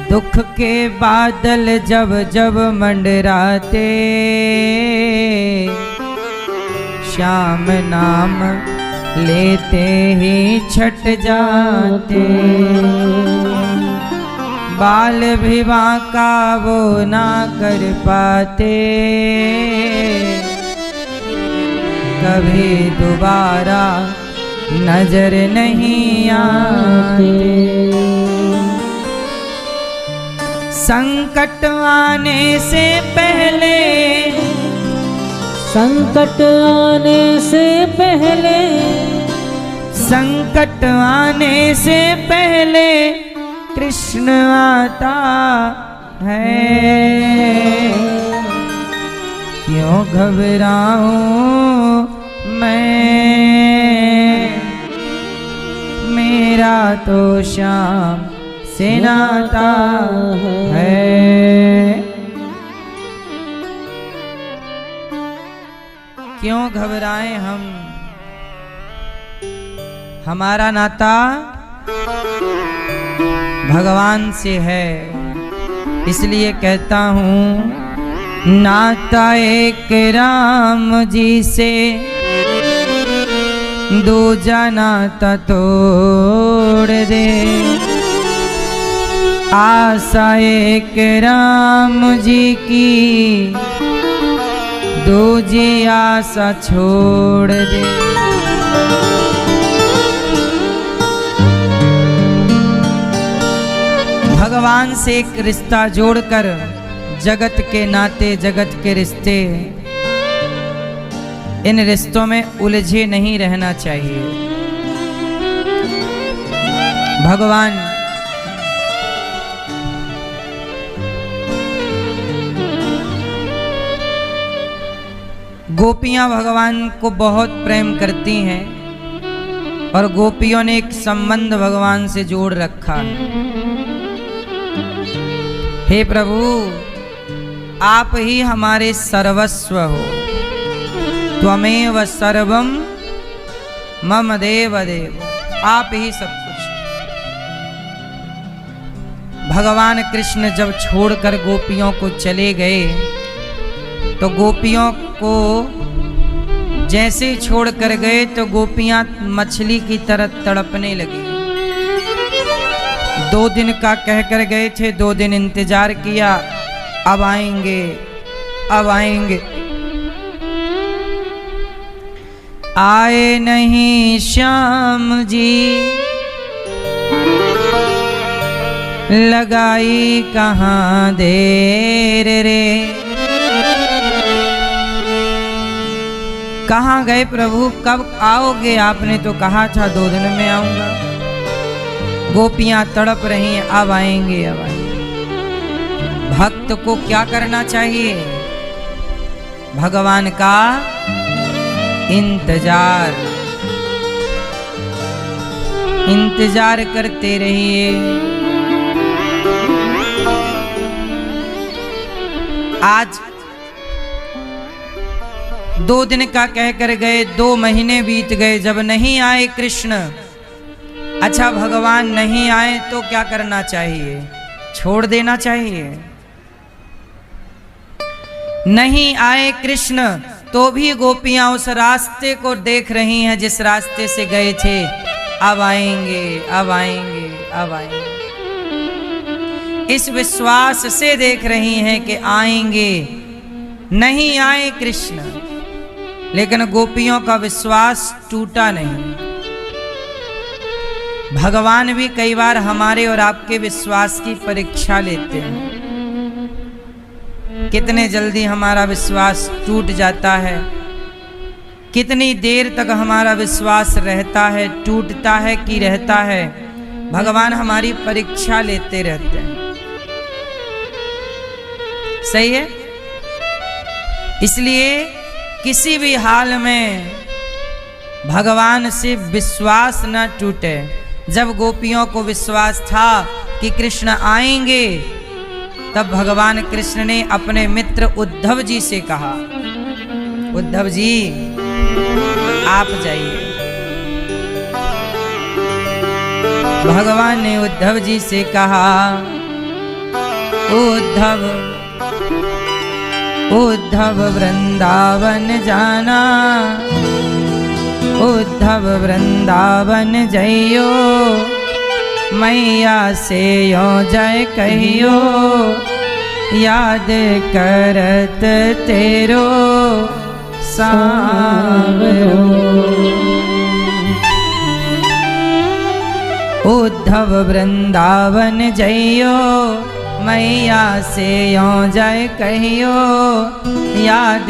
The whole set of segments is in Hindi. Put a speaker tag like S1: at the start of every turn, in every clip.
S1: दुख के बादल जब जब मंडराते, श्याम नाम लेते ही छट जाते। बाल विवाह का वो ना कर पाते, कभी दोबारा नजर नहीं आते। संकट आने से पहले,
S2: संकट आने से पहले,
S1: संकट आने से पहले कृष्ण आता है। क्यों घबराऊं मैं, मेरा तो श्याम से नाता है। क्यों घबराएं हम, हमारा नाता भगवान से है। इसलिए कहता हूँ नाता एक राम जी से, दूजा नाता तोड़ दे। आशा एक राम जी की, दूजी आशा छोड़ दे। भगवान से एक रिश्ता जोड़कर जगत के नाते, जगत के रिश्ते, इन रिश्तों में उलझे नहीं रहना चाहिए। भगवान गोपियां भगवान को बहुत प्रेम करती हैं और गोपियों ने एक संबंध भगवान से जोड़ रखा है। हे प्रभु, आप ही हमारे सर्वस्व हो। त्वमेव सर्वम मम देव देव, आप ही सब कुछ। भगवान कृष्ण जब छोड़कर गोपियों को चले गए तो गोपियों को जैसे छोड़कर गए तो गोपियां मछली की तरह तड़पने लगी। 2 दिन का कहकर गए थे, 2 दिन इंतजार किया, अब आएंगे, अब आएंगे। आए नहीं श्याम जी, लगाई कहाँ देर रे। कहाँ गए प्रभु, कब आओगे? आपने तो कहा था 2 दिन में आऊंगा। गोपियां तड़प रही हैं, अब आएंगे, अब आएंगे। भक्त को क्या करना चाहिए? भगवान का इंतजार, इंतजार करते रहिए। आज 2 दिन का कहकर गए, 2 महीने बीत गए, जब नहीं आए कृष्ण। अच्छा, भगवान नहीं आए तो क्या करना चाहिए? छोड़ देना चाहिए। नहीं आए कृष्ण तो भी गोपियां उस रास्ते को देख रही हैं जिस रास्ते से गए थे। अब आएंगे, अब आएंगे, अब आएंगे। इस विश्वास से देख रही हैं कि आएंगे। नहीं आए कृष्ण, लेकिन गोपियों का विश्वास टूटा नहीं। भगवान भी कई बार हमारे और आपके विश्वास की परीक्षा लेते हैं। कितने जल्दी हमारा विश्वास टूट जाता है, कितनी देर तक हमारा विश्वास रहता है, टूटता है कि रहता है। भगवान हमारी परीक्षा लेते रहते हैं। सही है। इसलिए किसी भी हाल में भगवान से विश्वास न टूटे। जब गोपियों को विश्वास था कि कृष्ण आएंगे, तब भगवान कृष्ण ने अपने मित्र उद्धव जी से कहा, उद्धव जी आप जाइए। भगवान ने उद्धव जी से कहा उद्धव उद्धव वृंदावन जाना, उद्धव वृंदावन जइयो, मैया से यो जय कहियो, याद करत तेरो सांवरो। उद्धव वृंदावन जइयो, मैया से यो जय कहियो, याद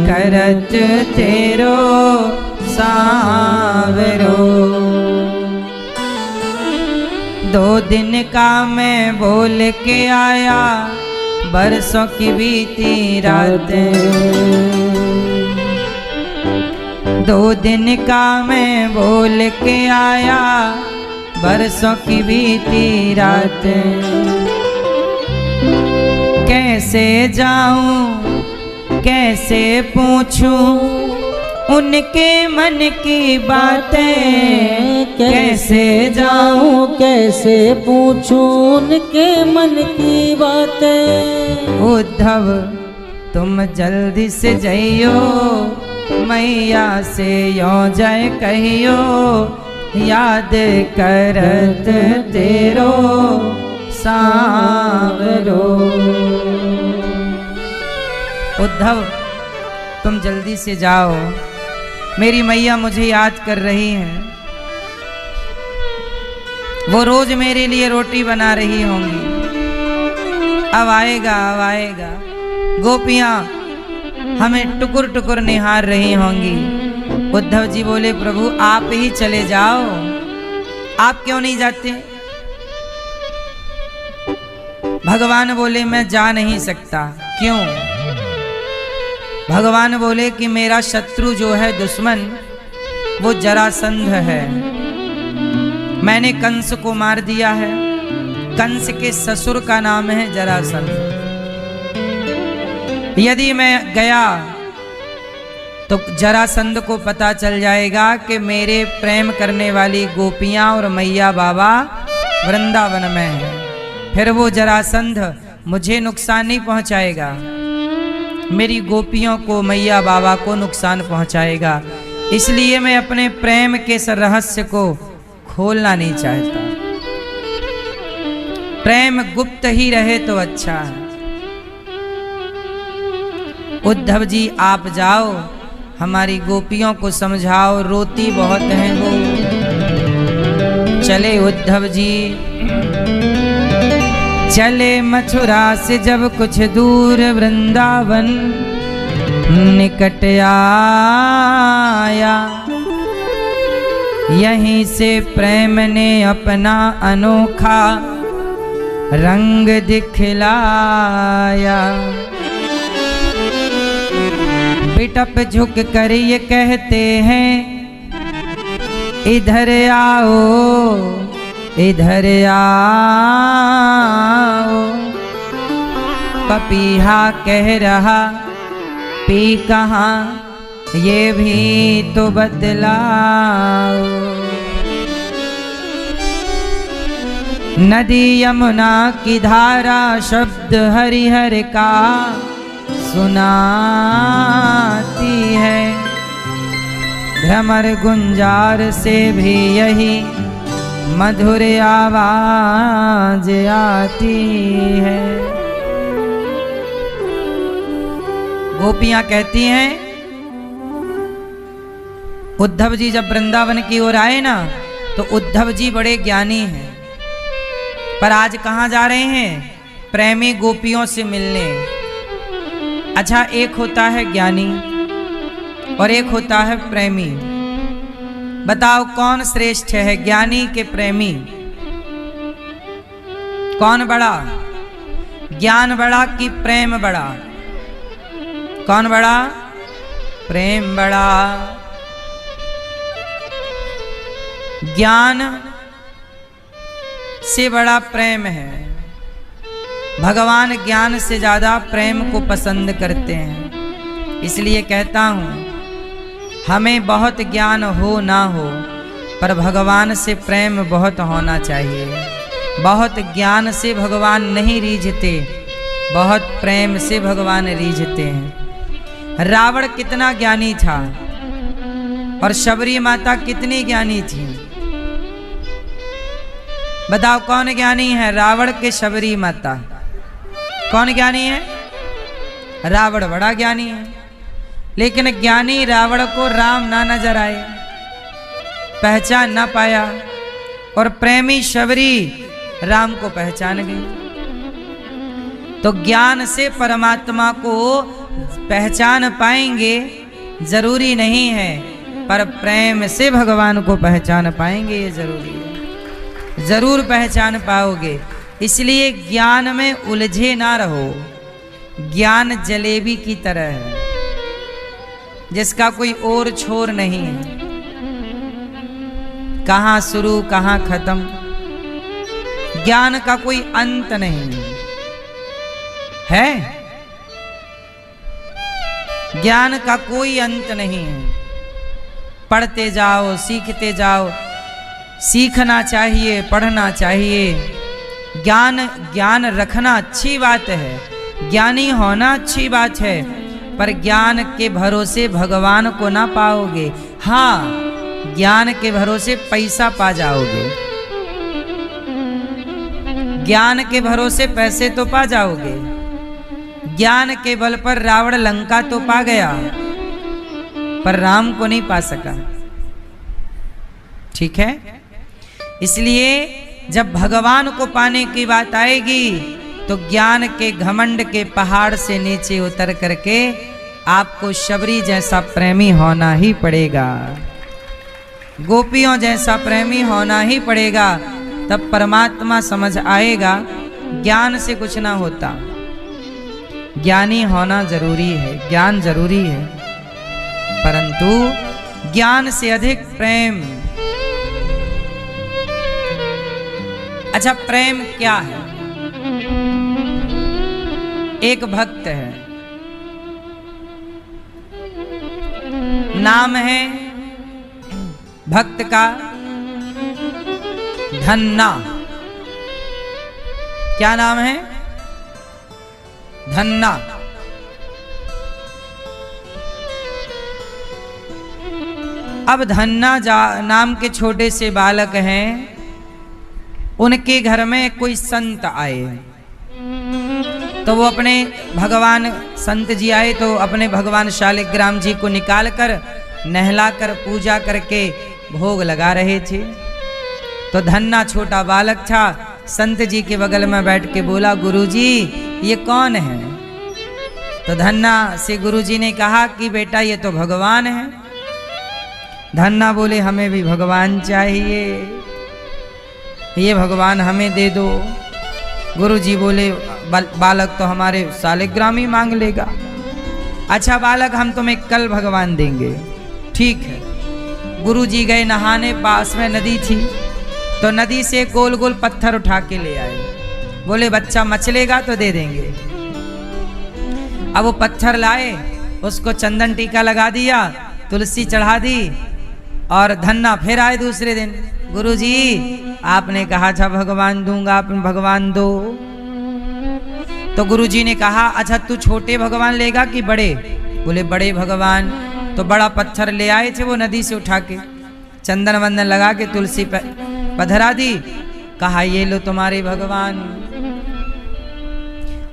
S1: करत तेरो सांवरो। 2 दिन का मैं बोल के आया, बरसों की बीती रातें। 2 दिन का मैं बोल के आया, बरसों की बीती रातें। कैसे जाऊं कैसे पूछूं उनके मन की बातें,
S2: कैसे जाऊं कैसे पूछूं उनके मन की बातें।
S1: उद्धव तुम जल्दी से जइयो, मैया से यो जय कहियो, याद करत तेरो सांवरो। उद्धव तुम जल्दी से जाओ, मेरी मैया मुझे याद कर रही हैं। वो रोज मेरे लिए रोटी बना रही होंगी। अब आएगा अब आएगा। गोपियां हमें टुकुर टुकुर निहार रही होंगी। उद्धव जी बोले, प्रभु आप ही चले जाओ, आप क्यों नहीं जाते? भगवान बोले, मैं जा नहीं सकता। क्यों? भगवान बोले कि मेरा शत्रु जो है, दुश्मन, वो जरासंध है। मैंने कंस को मार दिया है। कंस के ससुर का नाम है जरासंध। यदि मैं गया तो जरासंध को पता चल जाएगा कि मेरे प्रेम करने वाली गोपियां और मैया बाबा वृंदावन में है। फिर वो जरासंध मुझे नुकसान नहीं पहुंचाएगा, मेरी गोपियों को, मैया बाबा को नुकसान पहुंचाएगा। इसलिए मैं अपने प्रेम के इस रहस्य को खोलना नहीं चाहता। प्रेम गुप्त ही रहे तो अच्छा है। उद्धव जी आप जाओ, हमारी गोपियों को समझाओ, रोती बहुत हैं वो। चले उद्धव जी, चले मथुरा से जब कुछ दूर, वृंदावन निकट आया। यहीं से प्रेम ने अपना अनोखा रंग दिखलाया। बिटप झुक कर ये कहते हैं, इधर आओ इधर आओ। पपीहा कह रहा, पी कहाँ ये भी तो बतलाओ। नदी यमुना की धारा शब्द हरिहर का सुनाती है। भ्रमर गुंजार से भी यही मधुर आवाज आती है। गोपियां कहती हैं, उद्धव जी जब वृंदावन की ओर आए ना, तो उद्धव जी बड़े ज्ञानी हैं, पर आज कहाँ जा रहे हैं? प्रेमी गोपियों से मिलने। अच्छा, एक होता है ज्ञानी और एक होता है प्रेमी। बताओ कौन श्रेष्ठ है, ज्ञानी के प्रेमी? कौन बड़ा? ज्ञान बड़ा कि प्रेम बड़ा? कौन बड़ा? प्रेम बड़ा। ज्ञान से बड़ा प्रेम है। भगवान ज्ञान से ज्यादा प्रेम को पसंद करते हैं। इसलिए कहता हूं, हमें बहुत ज्ञान हो ना हो, पर भगवान से प्रेम बहुत होना चाहिए। बहुत ज्ञान से भगवान नहीं रीझते, बहुत प्रेम से भगवान रीझते हैं। रावण कितना ज्ञानी था और शबरी माता कितनी ज्ञानी थी। बताओ कौन ज्ञानी है, रावण के शबरी माता? कौन ज्ञानी है? रावण बड़ा ज्ञानी है, लेकिन ज्ञानी रावण को राम ना नजर आए, पहचान ना पाया, और प्रेमी शबरी राम को पहचान गई। तो ज्ञान से परमात्मा को पहचान पाएंगे जरूरी नहीं है, पर प्रेम से भगवान को पहचान पाएंगे ये जरूरी है, जरूर पहचान पाओगे। इसलिए ज्ञान में उलझे ना रहो। ज्ञान जलेबी की तरह है जिसका कोई और छोर नहीं है, कहां शुरू कहां खत्म, ज्ञान का कोई अंत नहीं है, ज्ञान का कोई अंत नहीं है। पढ़ते जाओ, सीखते जाओ, सीखना चाहिए, पढ़ना चाहिए। ज्ञान रखना अच्छी बात है, ज्ञानी होना अच्छी बात है, पर ज्ञान के भरोसे भगवान को ना पाओगे। हाँ, ज्ञान के भरोसे पैसा पा जाओगे, ज्ञान के भरोसे पैसे तो पा जाओगे। ज्ञान के बल पर रावण लंका तो पा गया, पर राम को नहीं पा सका। ठीक है, इसलिए जब भगवान को पाने की बात आएगी तो ज्ञान के घमंड के पहाड़ से नीचे उतर करके आपको शबरी जैसा प्रेमी होना ही पड़ेगा, गोपियों जैसा प्रेमी होना ही पड़ेगा, तब परमात्मा समझ आएगा। ज्ञान से कुछ ना होता, ज्ञानी होना जरूरी है, ज्ञान जरूरी है, परंतु ज्ञान से अधिक प्रेम। अच्छा, प्रेम क्या है? एक भक्त है, नाम है भक्त का धन्ना। क्या नाम है? धन्ना। अब धन्ना नाम के छोटे से बालक हैं, उनके घर में कोई संत आए, तो वो अपने भगवान संत जी आए तो अपने भगवान शालिग्राम जी को निकाल कर नहलाकर पूजा करके भोग लगा रहे थे। तो धन्ना छोटा बालक था, संत जी के बगल में बैठ के बोला, गुरुजी ये कौन है? तो धन्ना से गुरुजी ने कहा कि बेटा ये तो भगवान है। धन्ना बोले हमें भी भगवान चाहिए, ये भगवान हमें दे दो। गुरुजी बोले बालक तो हमारे शालिग्राम ही मांग लेगा। अच्छा बालक, हम तुम्हें कल भगवान देंगे। ठीक है। गुरुजी गए नहाने, पास में नदी थी, तो नदी से गोल गोल पत्थर उठा के ले आए। बोले बच्चा मचलेगा तो दे देंगे। अब वो पत्थर लाए, उसको चंदन टीका लगा दिया, तुलसी चढ़ा दी, और धन्ना फिर आए दूसरे दिन। गुरुजी आपने कहा था भगवान दूंगा, आप भगवान दो। तो गुरुजी ने कहा अच्छा तू छोटे भगवान लेगा कि बड़े? बोले बड़े भगवान। तो बड़ा पत्थर ले आए थे वो नदी से उठा के, चंदन वंदन लगा के तुलसी पधरा दी, कहा ये लो तुम्हारे भगवान।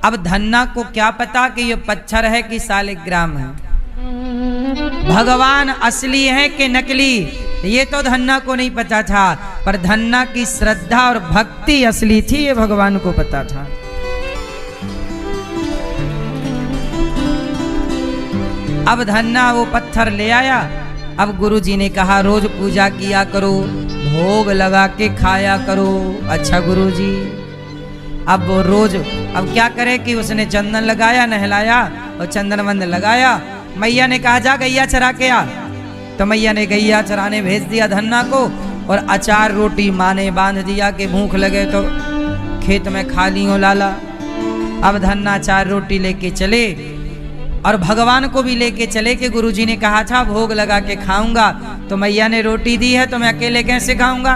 S1: अब धन्ना को क्या पता कि ये पत्थर है कि शालिग्राम है, भगवान असली है कि नकली, ये तो धन्ना को नहीं पता था, पर धन्ना की श्रद्धा और भक्ति असली थी, ये भगवान को पता था। अब धन्ना वो पत्थर ले आया। अब गुरुजी ने कहा रोज पूजा किया करो, भोग लगा के खाया करो। अच्छा गुरुजी। अब वो रोज, अब क्या करे कि उसने चंदन लगाया, नहलाया और चंदन वंदन लगाया। मैया ने कहा जा गैया चरा के आ, तो मैया ने गैया चराने भेज दिया धन्ना को, और अचार रोटी माँ ने बांध दिया कि भूख लगे तो खेत में खा लियो लाला। अब धन्ना अचार रोटी लेके चले, और भगवान को भी लेके चले कि गुरुजी ने कहा था भोग लगा के खाऊंगा, तो मैया ने रोटी दी है तो मैं अकेले कैसे खाऊंगा,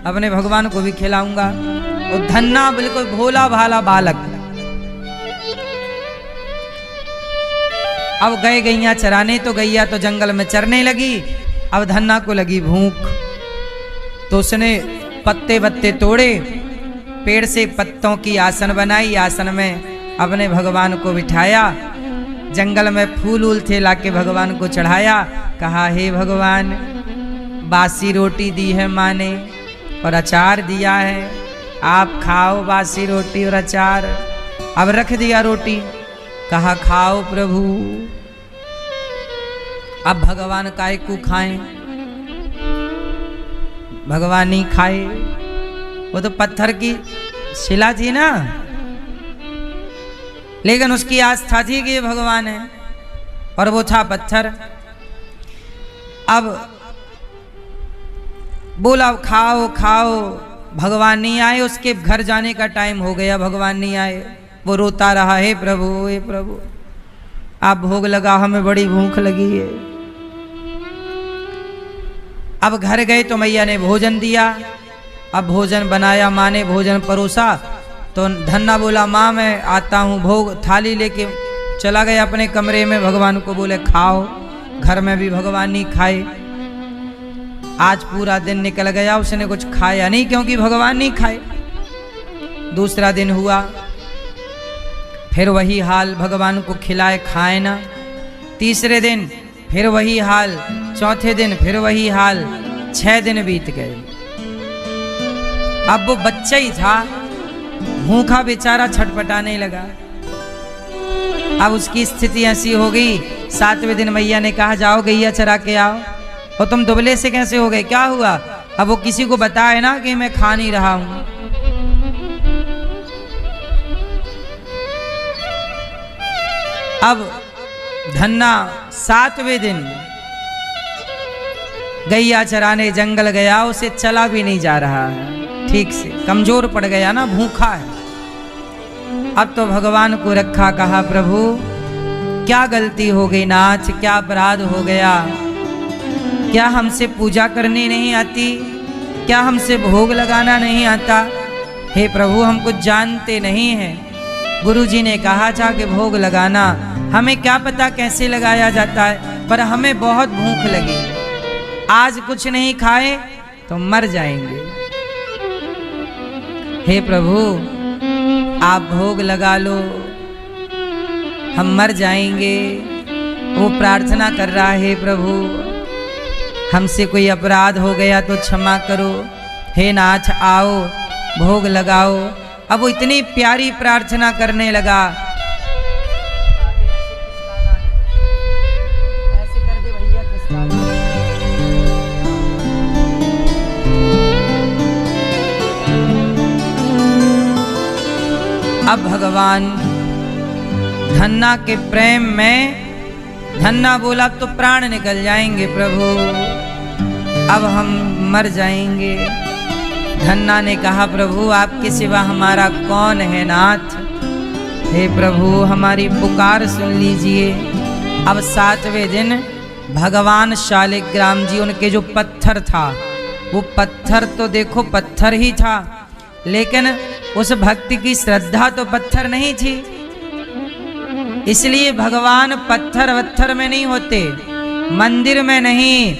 S1: अपने भगवान को भी खिलाऊंगा। और धन्ना बिल्कुल भोला भाला बालक। अब गए गैया चराने, तो गैया तो जंगल में चरने लगी। अब धन्ना को लगी भूख, तो उसने पत्ते वत्ते तोड़े, पेड़ से पत्तों की आसन बनाई, आसन में अपने भगवान को बिठाया। जंगल में फूल उल थे, लाके भगवान को चढ़ाया। कहा, हे भगवान, बासी रोटी दी है माँ ने और अचार दिया है, आप खाओ बासी रोटी और अचार। अब रख दिया रोटी, कहा खाओ प्रभु। अब भगवान काय को खाएं, भगवान नहीं खाए, वो तो पत्थर की शिला थी ना, लेकिन उसकी आस्था थी कि ये भगवान है, और वो था पत्थर। अब बोला खाओ खाओ, भगवान नहीं आए। उसके घर जाने का टाइम हो गया, भगवान नहीं आए। वो रोता रहा, हे प्रभु, हे प्रभु, आप भोग लगा, हमें बड़ी भूख लगी है। अब घर गए तो मैया ने भोजन दिया। अब भोजन बनाया, माँ ने भोजन परोसा। तो धन्ना बोला, माँ मैं आता हूँ। भोग थाली लेके चला गया अपने कमरे में, भगवान को बोले खाओ। घर में भी भगवान नहीं खाए। आज पूरा दिन निकल गया, उसने कुछ खाया नहीं, क्योंकि भगवान नहीं खाए। दूसरा दिन हुआ, फिर वही हाल, भगवान को खिलाए खाए ना। तीसरे दिन फिर वही हाल, चौथे दिन फिर वही हाल, 6 दिन बीत गए। अब वो बच्चा ही था, भूखा बेचारा छटपटाने लगा। अब उसकी स्थिति ऐसी हो गई, 7वें दिन मैया ने कहा जाओ गैया चरा के आओ। और तुम दुबले से कैसे हो गए, क्या हुआ? अब वो किसी को बताए ना कि मैं खा नहीं रहा हूं। अब धन्ना 7वें दिन गैया चराने जंगल गया, उसे चला भी नहीं जा रहा है ठीक से, कमजोर पड़ गया ना, भूखा है। अब तो भगवान को रखा, कहा प्रभु क्या गलती हो गई नाथ, क्या अपराध हो गया? क्या हमसे पूजा करनी नहीं आती? क्या हमसे भोग लगाना नहीं आता? हे प्रभु हम कुछ जानते नहीं हैं। गुरुजी ने कहा था कि भोग लगाना, हमें क्या पता कैसे लगाया जाता है, पर हमें बहुत भूख लगी, आज कुछ नहीं खाए तो मर जाएंगे। हे प्रभु आप भोग लगा लो, हम मर जाएंगे। वो प्रार्थना कर रहा है, प्रभु हमसे कोई अपराध हो गया तो क्षमा करो, हे नाथ आओ भोग लगाओ। अब वो इतनी प्यारी प्रार्थना करने लगा। ऐसे कर दे भैया कृष्णा। अब भगवान धन्ना के प्रेम में, धन्ना बोला तो प्राण निकल जाएंगे प्रभु, अब हम मर जाएंगे। धन्ना ने कहा प्रभु आपके सिवा हमारा कौन है नाथ, हे प्रभु हमारी पुकार सुन लीजिए। अब 7वें दिन भगवान शालिग्राम जी, उनके जो पत्थर था, वो पत्थर तो देखो पत्थर ही था, लेकिन उस भक्ति की श्रद्धा तो पत्थर नहीं थी। इसलिए भगवान पत्थर वत्थर में नहीं होते, मंदिर में नहीं,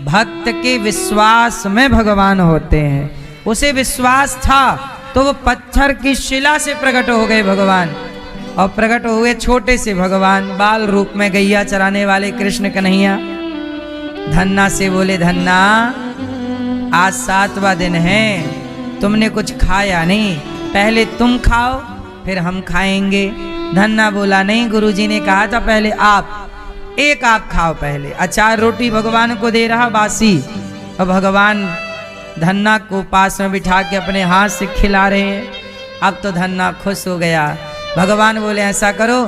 S1: भक्त के विश्वास में भगवान होते हैं। उसे विश्वास था तो वो पत्थर की शिला से प्रकट हो गए भगवान, और प्रकट हुए छोटे से भगवान, बाल रूप में गैया चराने वाले कृष्ण कन्हैया। धन्ना से बोले धन्ना आज 7वां दिन है, तुमने कुछ खाया नहीं, पहले तुम खाओ फिर हम खाएंगे। धन्ना बोला नहीं, गुरुजी ने कहा था पहले आप, एक आप खाओ पहले। अचार रोटी भगवान को दे रहा बासी, और भगवान धन्ना को पास में बिठा के अपने हाथ से खिला रहे हैं। अब तो धन्ना खुश हो गया। भगवान बोले ऐसा करो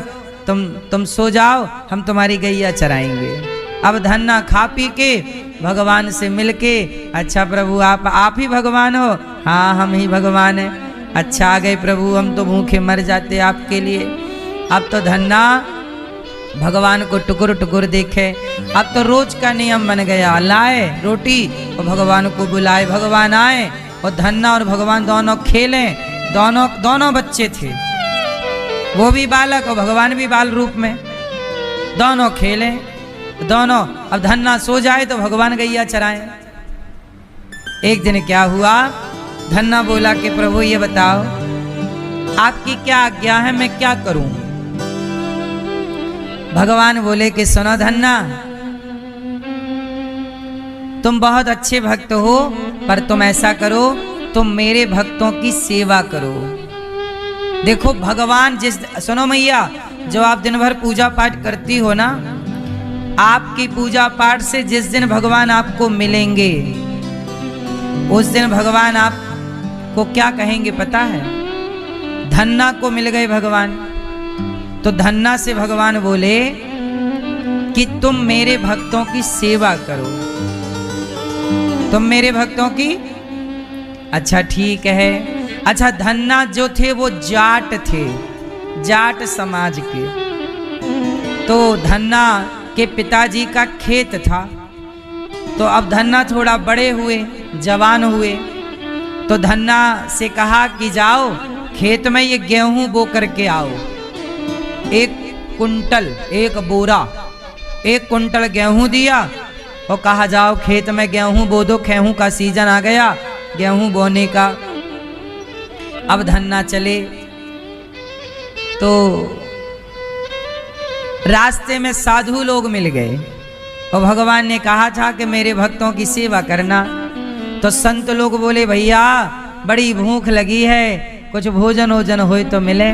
S1: तुम सो जाओ, हम तुम्हारी गैया चराएंगे। अब धन्ना खा पी के भगवान से मिलके, अच्छा प्रभु आप ही भगवान हो? हाँ हम ही भगवान हैं। अच्छा आ गए प्रभु, हम तो भूखे मर जाते आपके लिए। अब तो धन्ना भगवान को टुकुर टुकुर देखे। अब तो रोज का नियम बन गया, लाए रोटी और भगवान को बुलाए, भगवान आए और धन्ना और भगवान दोनों खेलें, दोनों बच्चे थे, वो भी बालक और भगवान भी बाल रूप में, दोनों खेले दोनों। अब धन्ना सो जाए तो भगवान गैया चराए। एक दिन क्या हुआ, धन्ना बोला कि प्रभु ये बताओ आपकी क्या आज्ञा है, मैं क्या करूं। भगवान बोले कि सुनो धन्ना, तुम बहुत अच्छे भक्त हो, पर तुम ऐसा करो, तुम मेरे भक्तों की सेवा करो। देखो भगवान सुनो मैया, जो आप दिन भर पूजा पाठ करती हो ना, आपकी पूजा पाठ से जिस दिन भगवान आपको मिलेंगे, उस दिन भगवान आपको क्या कहेंगे पता है? धन्ना को मिल गए भगवान, तो धन्ना से भगवान बोले कि तुम मेरे भक्तों की सेवा करो, तुम मेरे भक्तों की। अच्छा ठीक है। अच्छा धन्ना जो थे वो जाट थे, जाट समाज के। तो धन्ना के पिताजी का खेत था, तो अब धन्ना थोड़ा बड़े हुए, जवान हुए, तो धन्ना से कहा कि जाओ खेत में ये गेहूं बो करके आओ, 1 कुंटल 1 बोरा 1 कुंटल गेहूं दिया और कहा जाओ खेत में गेहूं बो दो, गेहूं का सीजन आ गया, गेहूं बोने का। अब धन्ना चले तो रास्ते में साधु लोग मिल गए और भगवान ने कहा था कि मेरे भक्तों की सेवा करना। तो संत लोग बोले भैया बड़ी भूख लगी है, कुछ भोजन वोजन हो तो मिले।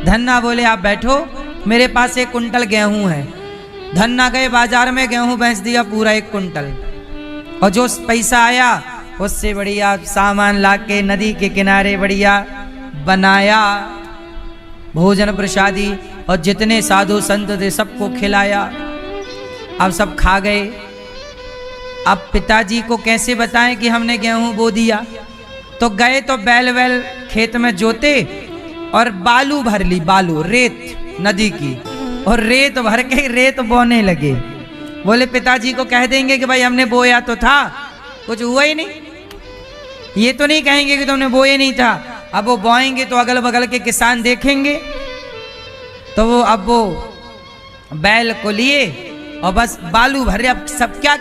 S1: धन्ना बोले आप बैठो, मेरे पास 1 कुंटल गेहूं है। धन्ना गए बाजार में, गेहूं बेच दिया पूरा 1 कुंटल, और जो पैसा आया उससे बढ़िया सामान लाके नदी के किनारे बढ़िया बनाया भोजन प्रसादी, और जितने साधु संत थे सबको खिलाया। अब सब खा गए। अब पिताजी को कैसे बताएं कि हमने गेहूं बो दिया? तो गए तो बैल वैल खेत में जोते और बालू भर ली, बालू रेत नदी की, और रेत भर के रेत बोने लगे। बोले पिताजी को कह देंगे कि भाई हमने बोया तो था, कुछ हुआ ही नहीं। ये तो नहीं कहेंगे कि तुमने बोया नहीं था। अब वो बोएंगे तो अगल बगल के किसान देखेंगे, तो वो अब वो बैल को लिए और बस बालू भरे। अब सब क्या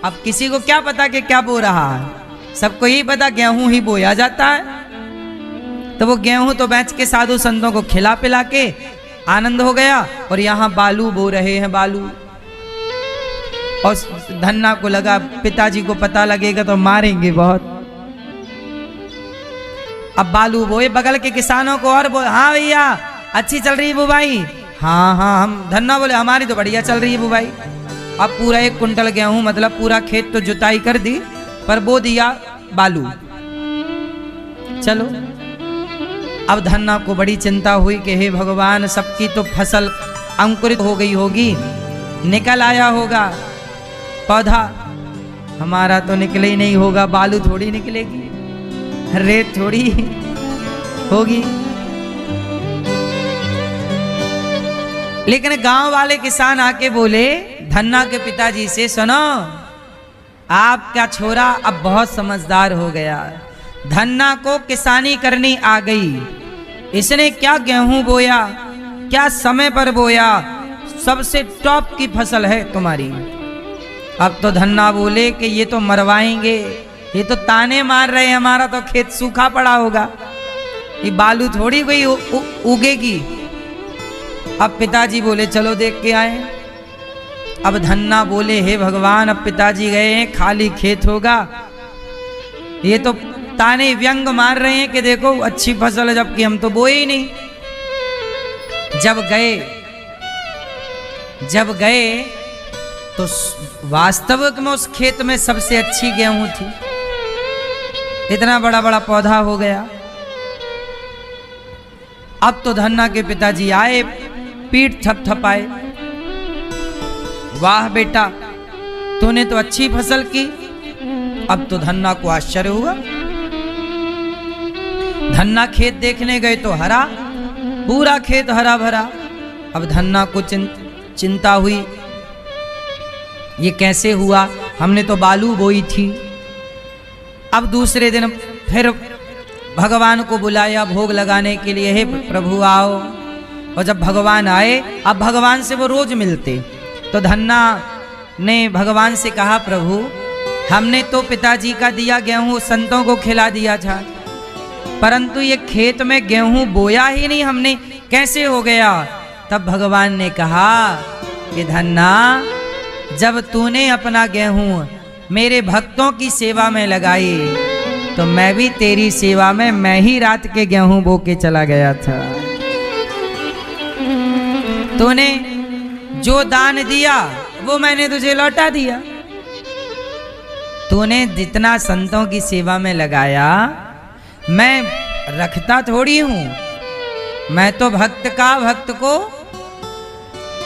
S1: अब किसी को क्या पता कि क्या बो रहा है, सबको ही पता गेहूं ही बोया जाता है। तो वो गेहूं तो बेच के साधु संतों को खिला पिला के आनंद हो गया, और यहाँ बालू बो रहे हैं बालू। और धन्ना को लगा पिताजी को पता लगेगा तो मारेंगे बहुत। अब बालू बोए, बगल के किसानों को और बोले हाँ भैया अच्छी चल रही है बुवाई, हाँ हाँ। हम धन्ना बोले हमारी तो बढ़िया चल रही है बुवाई। अब पूरा 1 कुंटल गेहूं, मतलब पूरा खेत तो जुताई कर दी, पर बो दिया बालू। चलो अब धन्ना को बड़ी चिंता हुई कि हे भगवान सबकी तो फसल अंकुरित हो गई होगी, निकल आया होगा पौधा, हमारा तो निकले ही नहीं होगा। बालू थोड़ी निकलेगी, रेत थोड़ी होगी। लेकिन गांव वाले किसान आके बोले धन्ना के पिताजी से, सुनो आपका छोरा अब बहुत समझदार हो गया, धन्ना को किसानी करनी आ गई, इसने क्या गेहूं बोया, क्या समय पर बोया, सबसे टॉप की फसल है तुम्हारी। अब तो धन्ना बोले कि ये तो मरवाएंगे, ये तो ताने मार रहे हैं, हमारा तो खेत सूखा पड़ा होगा, ये बालू थोड़ी कोई उगेगी। अब पिताजी बोले चलो देख के आए। अब धन्ना बोले हे भगवान अब पिताजी गए हैं, खाली खेत होगा, ये तो ताने व्यंग मार रहे हैं कि देखो अच्छी फसल है, जबकि हम तो बोए ही नहीं। जब गए तो वास्तविक में उस खेत में सबसे अच्छी गेहूं थी, इतना बड़ा बड़ा पौधा हो गया। अब तो धन्ना के पिताजी आए, पीठ थपथपाए, वाह बेटा तूने तो अच्छी फसल की। अब तो धन्ना को आश्चर्य हुआ, धन्ना खेत देखने गए तो हरा, पूरा खेत हरा भरा। अब धन्ना को चिंता हुई, ये कैसे हुआ, हमने तो बालू बोई थी। अब दूसरे दिन फिर भगवान को बुलाया भोग लगाने के लिए, हे प्रभु आओ। और जब भगवान आए, अब भगवान से वो रोज मिलते, तो धन्ना ने भगवान से कहा, प्रभु हमने तो पिताजी का दिया गेहूं संतों को खिला दिया था, परंतु ये खेत में गेहूं बोया ही नहीं हमने, कैसे हो गया? तब भगवान ने कहा कि धन्ना, जब तूने अपना गेहूं मेरे भक्तों की सेवा में लगाई, तो मैं भी तेरी सेवा में, मैं ही रात के गेहूं बो के चला गया था। तूने जो दान दिया वो मैंने तुझे लौटा दिया। तूने जितना संतों की सेवा में लगाया, मैं रखता थोड़ी हूं, मैं तो भक्त को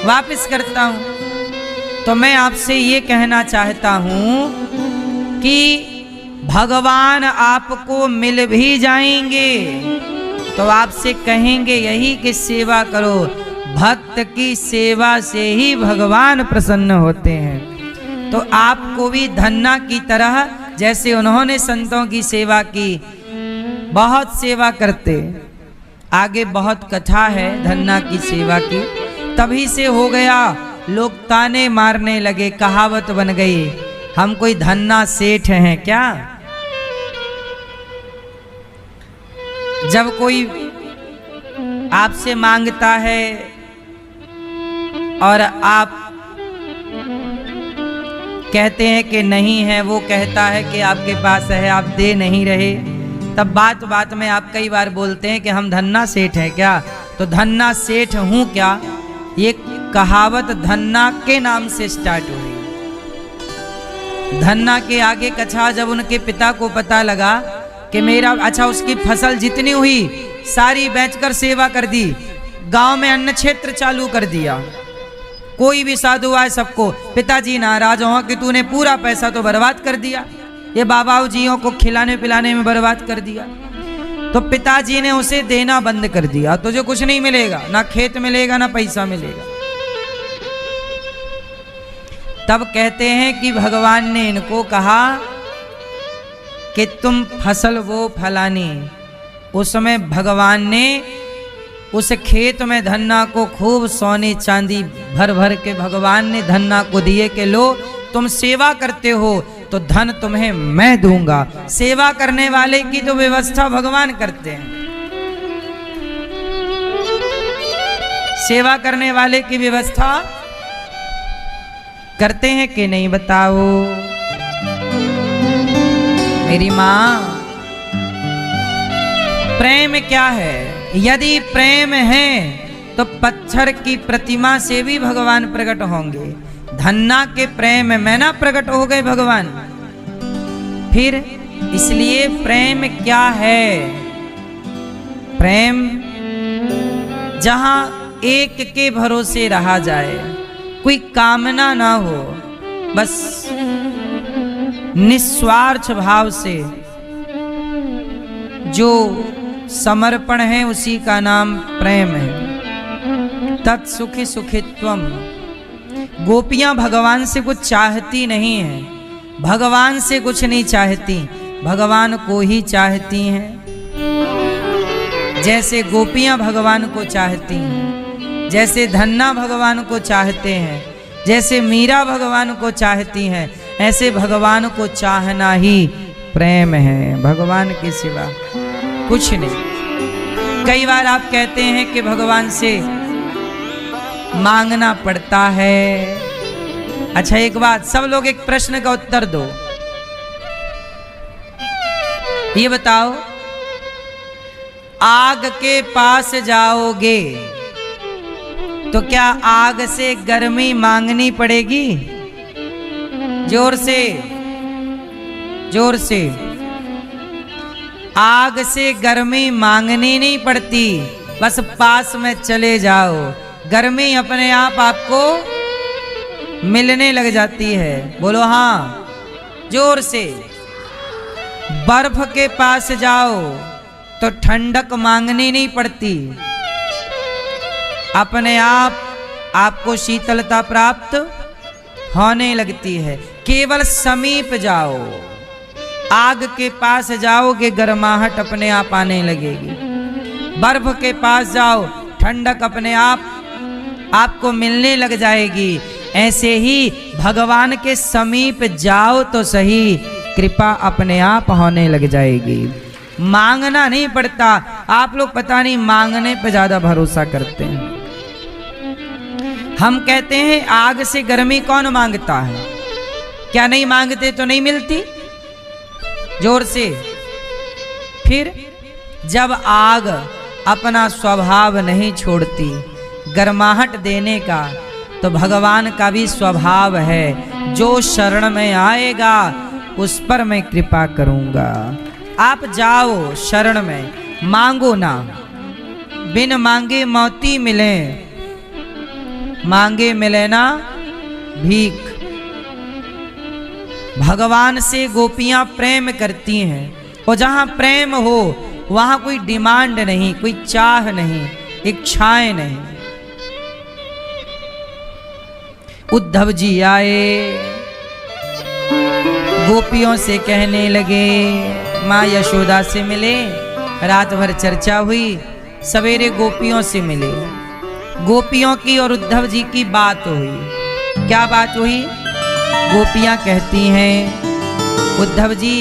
S1: वापस करता हूं। तो मैं आपसे ये कहना चाहता हूं कि भगवान आपको मिल भी जाएंगे तो आपसे कहेंगे यही कि सेवा करो। भक्त की सेवा से ही भगवान प्रसन्न होते हैं। तो आपको भी धन्ना की तरह, जैसे उन्होंने संतों की सेवा की, बहुत सेवा करते, आगे बहुत कथा है धन्ना की सेवा की, तभी से हो गया। लोग ताने मारने लगे, कहावत बन गई, हम कोई धन्ना सेठ हैं क्या? जब कोई आपसे मांगता है और आप कहते हैं कि नहीं है, वो कहता है कि आपके पास है, आप दे नहीं रहे, तब बात बात में आप कई बार बोलते हैं कि हम धन्ना सेठ हैं क्या? तो धन्ना सेठ हूं क्या, ये कहावत धन्ना के नाम से स्टार्ट हुई। धन्ना के आगे कथा, जब उनके पिता को पता लगा कि मेरा, अच्छा उसकी फसल जितनी हुई सारी बेचकर सेवा कर दी, गांव में अन्न क्षेत्र चालू कर दिया, कोई भी साधु आए सबको, पिताजी नाराज हो कि तूने पूरा पैसा तो बर्बाद कर दिया, ये बाबाओजियों को खिलाने पिलाने में बर्बाद कर दिया। तो पिताजी ने उसे देना बंद कर दिया, तुझे कुछ नहीं मिलेगा, ना खेत मिलेगा ना पैसा मिलेगा। तब कहते हैं कि भगवान ने इनको कहा कि तुम फसल वो फलानी। उस समय भगवान ने उस खेत में धन्ना को खूब सोने चांदी भर भर के भगवान ने धन्ना को दिए कि लो, तुम सेवा करते हो तो धन तुम्हें मैं दूंगा। सेवा करने वाले की तो व्यवस्था भगवान करते हैं, सेवा करने वाले की व्यवस्था करते हैं कि नहीं, बताओ मेरी माँ। प्रेम क्या है? यदि प्रेम है तो पत्थर की प्रतिमा से भी भगवान प्रकट होंगे। धन्ना के प्रेम में ना प्रकट हो गए भगवान। फिर इसलिए प्रेम क्या है? प्रेम जहां एक के भरोसे रहा जाए, कोई कामना ना हो, बस निस्वार्थ भाव से जो समर्पण है उसी का नाम प्रेम है। तत्सुखी सुखित्वम। गोपियां भगवान से कुछ चाहती नहीं है, भगवान से कुछ नहीं चाहती, भगवान को ही चाहती हैं। जैसे गोपियां भगवान को चाहती हैं, जैसे धन्ना भगवान को चाहते हैं, जैसे मीरा भगवान को चाहती हैं, ऐसे भगवान को चाहना ही प्रेम है, भगवान के सिवा कुछ नहीं। कई बार आप कहते हैं कि भगवान से मांगना पड़ता है। अच्छा एक बात, सब लोग एक प्रश्न का उत्तर दो, ये बताओ, आग के पास जाओगे तो क्या आग से गर्मी मांगनी पड़ेगी? जोर से, जोर से। आग से गर्मी मांगनी नहीं पड़ती, बस पास में चले जाओ, गर्मी अपने आप आपको मिलने लग जाती है। बोलो हाँ, जोर से। बर्फ के पास जाओ तो ठंडक मांगनी नहीं पड़ती, अपने आप आपको शीतलता प्राप्त होने लगती है। केवल समीप जाओ, आग के पास जाओगे गर्माहट अपने आप आने लगेगी, बर्फ के पास जाओ ठंडक अपने आप आपको मिलने लग जाएगी। ऐसे ही भगवान के समीप जाओ तो सही, कृपा अपने आप होने लग जाएगी। मांगना नहीं पड़ता। आप लोग पता नहीं मांगने पे ज्यादा भरोसा करते हैं। हम कहते हैं आग से गर्मी कौन मांगता है? क्या नहीं मांगते तो नहीं मिलती? जोर से। फिर जब आग अपना स्वभाव नहीं छोड़ती गर्माहट देने का, तो भगवान का भी स्वभाव है, जो शरण में आएगा उस पर मैं कृपा करूंगा। आप जाओ शरण में, मांगो ना, बिन मांगे मोती मिले, मांगे मिले ना भीख। भगवान से गोपियां प्रेम करती हैं, और जहां प्रेम हो वहां कोई डिमांड नहीं, कोई चाह नहीं, इच्छाएं नहीं। उद्धव जी आए, गोपियों से कहने लगे, माँ यशोदा से मिले, रात भर चर्चा हुई, सवेरे गोपियों से मिले, गोपियों की और उद्धव जी की बात हुई। क्या बात हुई? गोपियां कहती हैं, उद्धव जी